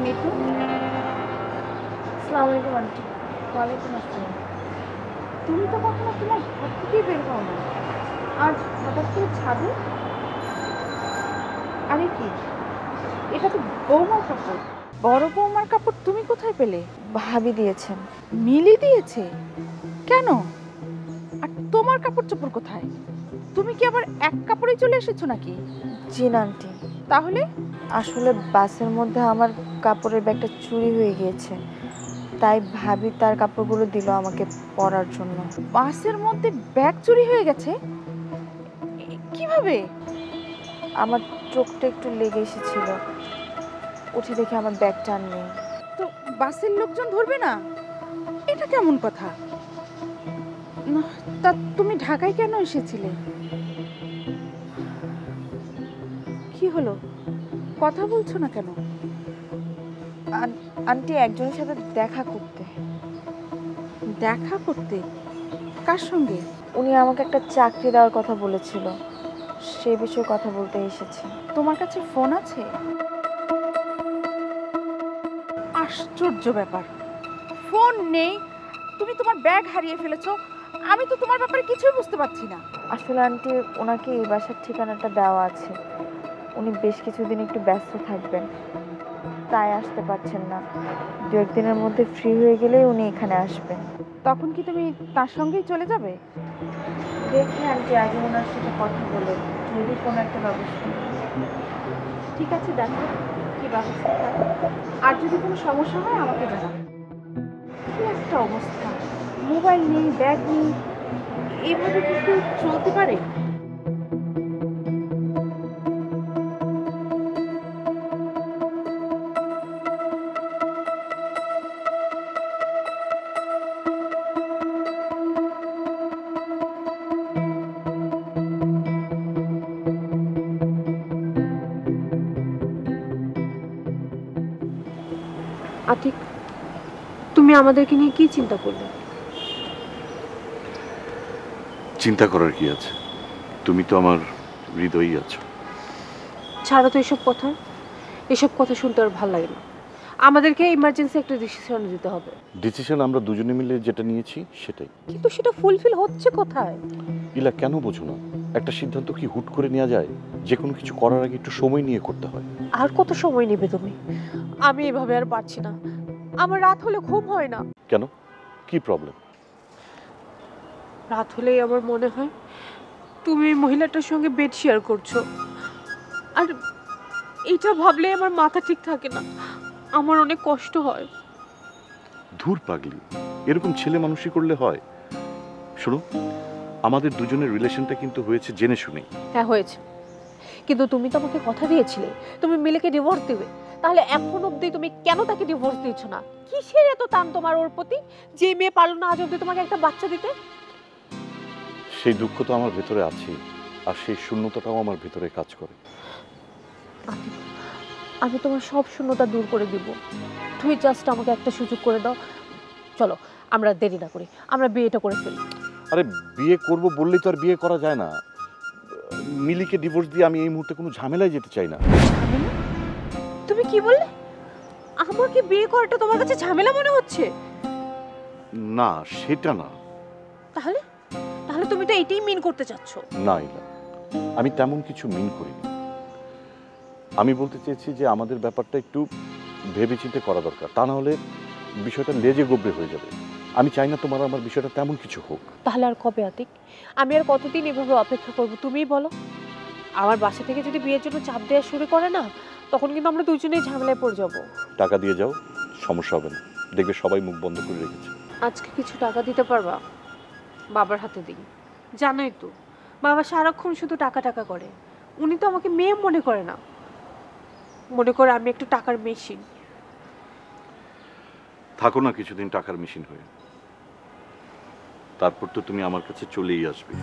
মিঠু। আসসালামু আলাইকুম আন্টি। ওয়ালাইকুম আসসালাম। তুমি তো কখনো তোমার ঘর থেকেই বের হও না, আর হঠাৎ করে ছাদে? আরে কি, এটা তো বৌমার কাপড়। বড় বৌমার কাপড় তুমি কোথায় পেলে? ভাবি দিয়েছেন। মিলি দিয়েছে? কেন? আর তোমার কাপড় চোপড় কোথায়? তুমি কি আবার এক কাপড়েই চলে এসেছো নাকি? জি না আন্টি, তাহলে? আসলে বাসের মধ্যে আমার কাপড়ের ব্যাগটা চুরি হয়ে গিয়েছে, তাই ভাবি তার কাপড়গুলো দিল আমাকে পরার জন্য। বাসের মধ্যে ব্যাগ চুরি হয়ে গেছে? কিভাবে? আমার চোখটা একটু লেগে এসেছিল, উঠে দেখে আমার ব্যাগটা আর নেই। তো বাসের লোকজন ধরবে না? এটা কেমন কথা? না, তা তুমি ঢাকায় কেন এসেছিলে? কি হলো, কথা বলছো না কেন? আন্টি, একজনের সাথে দেখা করতে। দেখা করতে? কার সঙ্গে? উনি আমাকে একটা চাকরি দেওয়ার কথা বলেছিল, সে বিষয়ে কথা বলতে এসেছি। তোমার কাছে ফোন আছে? আশ্চর্য ব্যাপার, ফোন নেই, তুমি তোমার ব্যাগ হারিয়ে ফেলেছো, আমি তো তোমার ব্যাপারে কিছুই বুঝতে পারছি না। আসলে আন্টি, ওনাকে এই বাসার ঠিকানাটা দেওয়া আছে, উনি বেশ কিছুদিন একটু ব্যস্ত থাকবেন, তাই আসতে পারছেন না। দু একদিনের মধ্যে ফ্রি হয়ে গেলেই উনি এখানে আসবেন। তখন কি তুমি তার সঙ্গেই চলে যাবে? দেখি আন্টি, আগে ওনার সাথে কথা বলে যদি কোনো একটা ব্যবস্থা। ঠিক আছে, দেখো কি ব্যবস্থা হয়। আর যদি কোনো সমস্যা হয় আমাকে জানাবে। কি একটা অবস্থা, মোবাইল নেই, ব্যাগ নেই, এইভাবে কি কেউ চলতে পারে? আতিক, তুমি আমাদেরকে নিয়ে কি চিন্তা করলে? চিন্তা করার কি আছে, তুমি তো আমার হৃদয়ই আছো। ছাড়ো তো এসব কথা শুনতে আর ভালো লাগে না। আমাদেরকে ইমার্জেন্সি একটা ডিসিশন দিতে হবে। ডিসিশন আমরা দুজনে মিলে যেটা নিয়েছি সেটাই। কিন্তু সেটা ফুলফিল হচ্ছে কোথায়? ইলা, কেন বোঝো না? একটা সিদ্ধান্ত কি হুট করে নেওয়া যায়? যে কোনো কিছু করার আগে একটু সময় নিয়ে করতে হয়। আর কত সময় নেবে তুমি? আমি এভাবে আর পারছি না, আমার রাত হলে ঘুম হয় না। কেন, কি প্রবলেম? রাত হলেই আমার মনে হয় তুমি এই মহিলাটার সঙ্গে বেড শেয়ার করছো, আর এইটা ভাবলে আমার মাথা ঠিক থাকে না, আমার অনেক কষ্ট হয়। ধুর পাগলি, এরকম ছেলে মানুষই করলে হয়? শোনো, আমাদের দুজনের রিলেশনটা কিন্তু হয়েছে জেনে শুনেই। হ্যাঁ হয়েছে, কিন্তু তুমি তো আমাকে কথা দিয়েছিলে তুমি মিলেকে ডিভোর্স দিবে, তাহলে এখন অবধি তুমি কেন তাকে ডিভোর্স দিচ্ছ না? কিসের এত টান তোমার ওর প্রতি, যে মেয়ে পারলো না আজ অবধি তোমাকে একটা বাচ্চা দিতে? সেই দুঃখ তো আমার ভেতরে আছে, আর সেই শূন্যতাটাও আমার ভেতরে কাজ করে। আমি তোমার সব শূন্যতা দূর করে দিব, তুমি জাস্ট আমাকে একটা সুযোগ করে দাও। চলো আমরা দেরি না করি, আমরা বিয়েটা করে ফেলি। আরে বিয়ে করব বললেই তো আর বিয়ে করা যায় না। মিলিকে ডিভোর্স দিয়ে আমি এই মুহূর্তে কোনো ঝামেলায় যেতে চাই না। তুমি কি বললে? আমাকে বিয়ে করাটা তোমার কাছে ঝামেলা মনে হচ্ছে? না, সেটা না। তাহলে তাহলে তুমি তো এটাই মিন করতে চাচ্ছ? না ইলা, আমি তেমন কিছু মিন করিনি। আমি বলতে চেয়েছি যে আমাদের ব্যাপারটা একটু ভেবেচিন্তে করা দরকার, তা না হলে বিষয়টা লেজে গোবরে হয়ে যাবে। আমি চাই না তোমার আমার বিষয়টা তেমন কিছু হোক। তাহলে আর কবে আতিক? আমি আর কতদিন এভাবে অপেক্ষা করব তুমিই বলো? আমার বাসা থেকে যদি বিয়ের জন্য চাপ দেওয়া শুরু করে না, তখন কিন্তু আমরা দুজনেই ঝামেলায় পড়ে যাব। টাকা দিয়ে যাও, সমস্যা হবে না। দেখবে সবাই মুখ বন্ধ করে রেখেছে। আজকে কিছু টাকা দিতে পারবা? বাবার হাতে দিই, জানোই তো বাবা সারাক্ষণ শুধু টাকা টাকা করে। উনি তো আমাকে মেয়ে মনে করে না, মনে করে আমি একটু টাকার মেশিন। থাকো না কিছুদিন টাকার মেশিন হয়ে, তারপর তো তুমি আমার কাছে চলেই আসবে।